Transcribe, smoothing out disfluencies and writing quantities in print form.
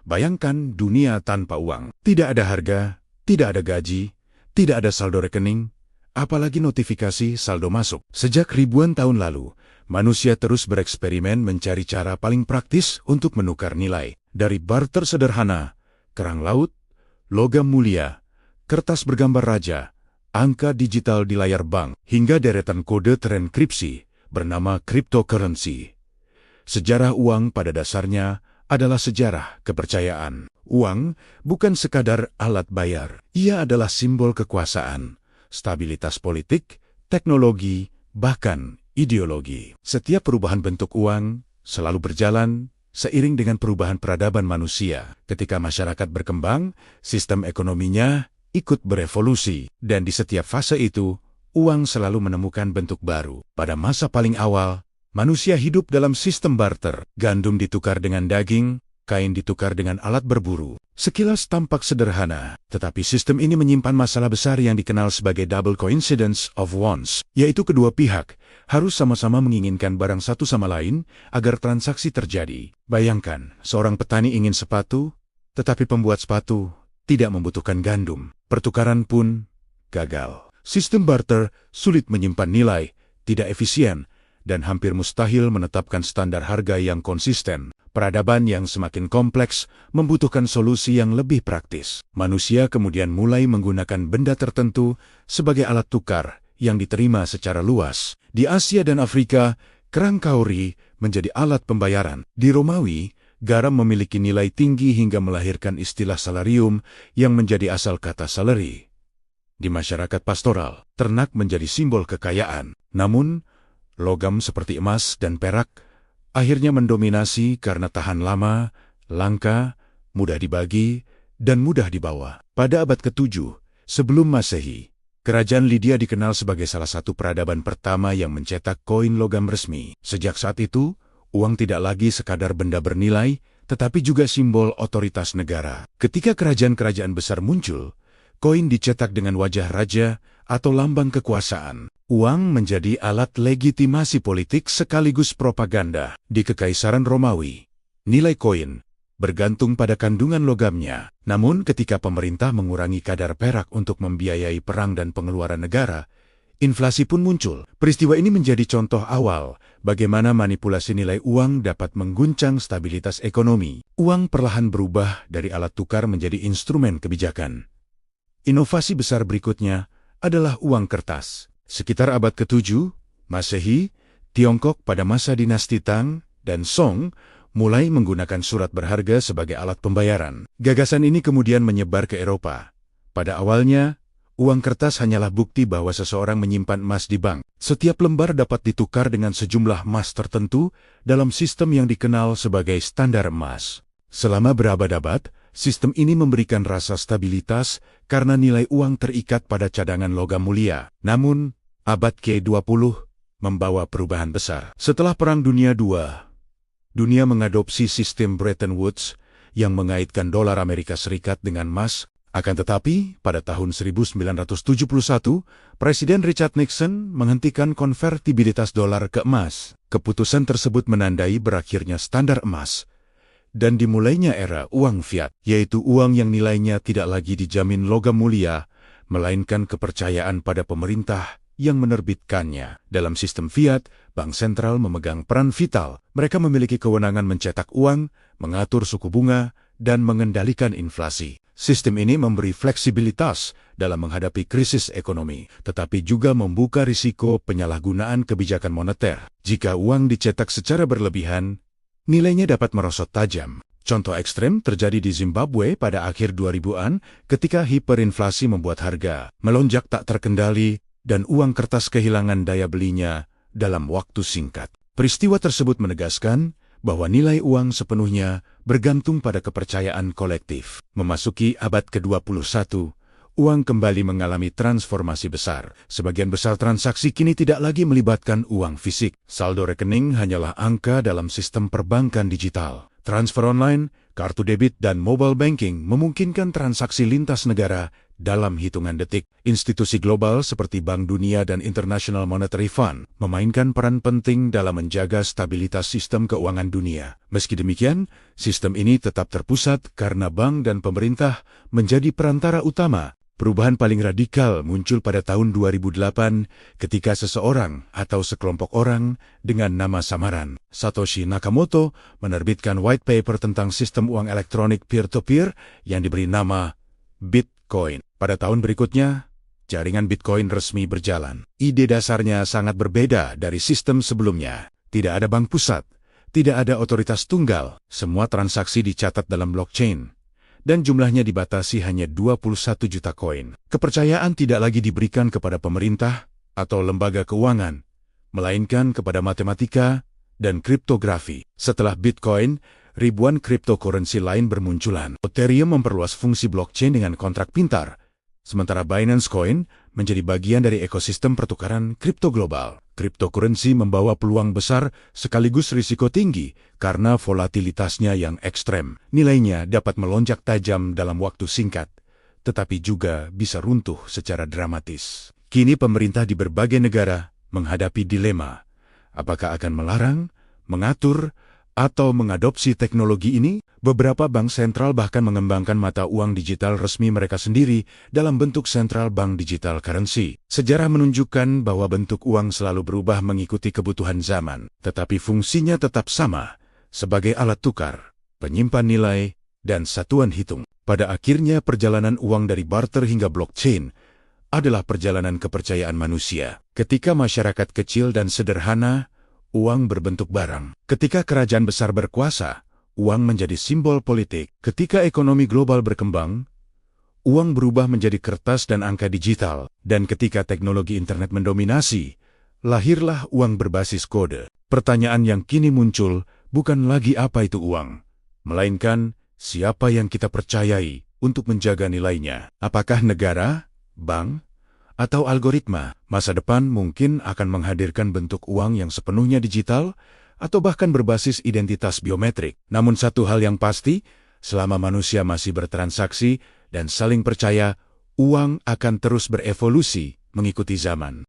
Bayangkan dunia tanpa uang. Tidak ada harga, tidak ada gaji, tidak ada saldo rekening, apalagi notifikasi saldo masuk. Sejak ribuan tahun lalu, manusia terus bereksperimen mencari cara paling praktis untuk menukar nilai. Dari barter sederhana, kerang laut, logam mulia, kertas bergambar raja, angka digital di layar bank, hingga deretan kode terenkripsi bernama cryptocurrency. Sejarah uang pada dasarnya adalah sejarah kepercayaan. Uang bukan sekadar alat bayar. Ia adalah simbol kekuasaan, stabilitas politik, teknologi, bahkan ideologi. Setiap perubahan bentuk uang selalu berjalan seiring dengan perubahan peradaban manusia. Ketika masyarakat berkembang, sistem ekonominya ikut berevolusi. Dan di setiap fase itu, uang selalu menemukan bentuk baru. Pada masa paling awal, manusia hidup dalam sistem barter. Gandum ditukar dengan daging, kain ditukar dengan alat berburu. Sekilas tampak sederhana, tetapi sistem ini menyimpan masalah besar yang dikenal sebagai double coincidence of wants, yaitu kedua pihak harus sama-sama menginginkan barang satu sama lain agar transaksi terjadi. Bayangkan, seorang petani ingin sepatu, tetapi pembuat sepatu tidak membutuhkan gandum. Pertukaran pun gagal. Sistem barter sulit menyimpan nilai, tidak efisien, dan hampir mustahil menetapkan standar harga yang konsisten. Peradaban yang semakin kompleks membutuhkan solusi yang lebih praktis. Manusia kemudian mulai menggunakan benda tertentu sebagai alat tukar yang diterima secara luas. Di Asia dan Afrika, kerang kauri menjadi alat pembayaran. Di Romawi, garam memiliki nilai tinggi hingga melahirkan istilah salarium yang menjadi asal kata salary. Di masyarakat pastoral, ternak menjadi simbol kekayaan. Namun, logam seperti emas dan perak akhirnya mendominasi karena tahan lama, langka, mudah dibagi, dan mudah dibawa. Pada abad ke-7 sebelum Masehi, Kerajaan Lydia dikenal sebagai salah satu peradaban pertama yang mencetak koin logam resmi. Sejak saat itu, uang tidak lagi sekadar benda bernilai, tetapi juga simbol otoritas negara. Ketika kerajaan-kerajaan besar muncul, koin dicetak dengan wajah raja atau lambang kekuasaan. Uang menjadi alat legitimasi politik sekaligus propaganda. Di Kekaisaran Romawi, nilai koin bergantung pada kandungan logamnya. Namun ketika pemerintah mengurangi kadar perak untuk membiayai perang dan pengeluaran negara, inflasi pun muncul. Peristiwa ini menjadi contoh awal bagaimana manipulasi nilai uang dapat mengguncang stabilitas ekonomi. Uang perlahan berubah dari alat tukar menjadi instrumen kebijakan. Inovasi besar berikutnya adalah uang kertas. Sekitar abad ke-7 Masehi, Tiongkok pada masa dinasti Tang dan Song mulai menggunakan surat berharga sebagai alat pembayaran. Gagasan ini kemudian menyebar ke Eropa. Pada awalnya, uang kertas hanyalah bukti bahwa seseorang menyimpan emas di bank. Setiap lembar dapat ditukar dengan sejumlah emas tertentu dalam sistem yang dikenal sebagai standar emas. Selama berabad-abad, sistem ini memberikan rasa stabilitas karena nilai uang terikat pada cadangan logam mulia. Namun, abad ke-20 membawa perubahan besar. Setelah Perang Dunia II, dunia mengadopsi sistem Bretton Woods yang mengaitkan dolar Amerika Serikat dengan emas. Akan tetapi, pada tahun 1971, Presiden Richard Nixon menghentikan konvertibilitas dolar ke emas. Keputusan tersebut menandai berakhirnya standar emas dan dimulainya era uang fiat, yaitu uang yang nilainya tidak lagi dijamin logam mulia, melainkan kepercayaan pada pemerintah yang menerbitkannya. Dalam sistem fiat, bank sentral memegang peran vital. Mereka memiliki kewenangan mencetak uang, mengatur suku bunga, dan mengendalikan inflasi. Sistem ini memberi fleksibilitas dalam menghadapi krisis ekonomi, tetapi juga membuka risiko penyalahgunaan kebijakan moneter. Jika uang dicetak secara berlebihan, nilainya dapat merosot tajam. Contoh ekstrem terjadi di Zimbabwe pada akhir 2000-an ketika hiperinflasi membuat harga melonjak tak terkendali dan uang kertas kehilangan daya belinya dalam waktu singkat. Peristiwa tersebut menegaskan bahwa nilai uang sepenuhnya bergantung pada kepercayaan kolektif. Memasuki abad ke-21, uang kembali mengalami transformasi besar. Sebagian besar transaksi kini tidak lagi melibatkan uang fisik. Saldo rekening hanyalah angka dalam sistem perbankan digital. Transfer online, kartu debit, dan mobile banking memungkinkan transaksi lintas negara dalam hitungan detik. Institusi global seperti Bank Dunia dan International Monetary Fund memainkan peran penting dalam menjaga stabilitas sistem keuangan dunia. Meski demikian, sistem ini tetap terpusat karena bank dan pemerintah menjadi perantara utama. Perubahan paling radikal muncul pada tahun 2008 ketika seseorang atau sekelompok orang dengan nama samaran Satoshi Nakamoto menerbitkan white paper tentang sistem uang elektronik peer-to-peer yang diberi nama Bitcoin. Pada tahun berikutnya, jaringan Bitcoin resmi berjalan. Ide dasarnya sangat berbeda dari sistem sebelumnya. Tidak ada bank pusat, tidak ada otoritas tunggal, semua transaksi dicatat dalam blockchain. Dan jumlahnya dibatasi hanya 21 juta koin. Kepercayaan tidak lagi diberikan kepada pemerintah atau lembaga keuangan, melainkan kepada matematika dan kriptografi. Setelah Bitcoin, ribuan cryptocurrency lain bermunculan. Ethereum memperluas fungsi blockchain dengan kontrak pintar, sementara Binance Coin menjadi bagian dari ekosistem pertukaran kripto global. Cryptocurrency membawa peluang besar sekaligus risiko tinggi karena volatilitasnya yang ekstrem. Nilainya dapat melonjak tajam dalam waktu singkat, tetapi juga bisa runtuh secara dramatis. Kini pemerintah di berbagai negara menghadapi dilema. Apakah akan melarang, mengatur, atau mengadopsi teknologi ini? Beberapa bank sentral bahkan mengembangkan mata uang digital resmi mereka sendiri dalam bentuk central bank digital currency. Sejarah menunjukkan bahwa bentuk uang selalu berubah mengikuti kebutuhan zaman, tetapi fungsinya tetap sama sebagai alat tukar, penyimpan nilai, dan satuan hitung. Pada akhirnya perjalanan uang dari barter hingga blockchain adalah perjalanan kepercayaan manusia. Ketika masyarakat kecil dan sederhana, uang berbentuk barang. Ketika kerajaan besar berkuasa, uang menjadi simbol politik. Ketika ekonomi global berkembang, uang berubah menjadi kertas dan angka digital. Dan ketika teknologi internet mendominasi, lahirlah uang berbasis kode. Pertanyaan yang kini muncul bukan lagi apa itu uang, melainkan siapa yang kita percayai untuk menjaga nilainya. Apakah negara, bank, atau algoritma? Masa depan mungkin akan menghadirkan bentuk uang yang sepenuhnya digital atau bahkan berbasis identitas biometrik. Namun satu hal yang pasti, selama manusia masih bertransaksi dan saling percaya, uang akan terus berevolusi mengikuti zaman.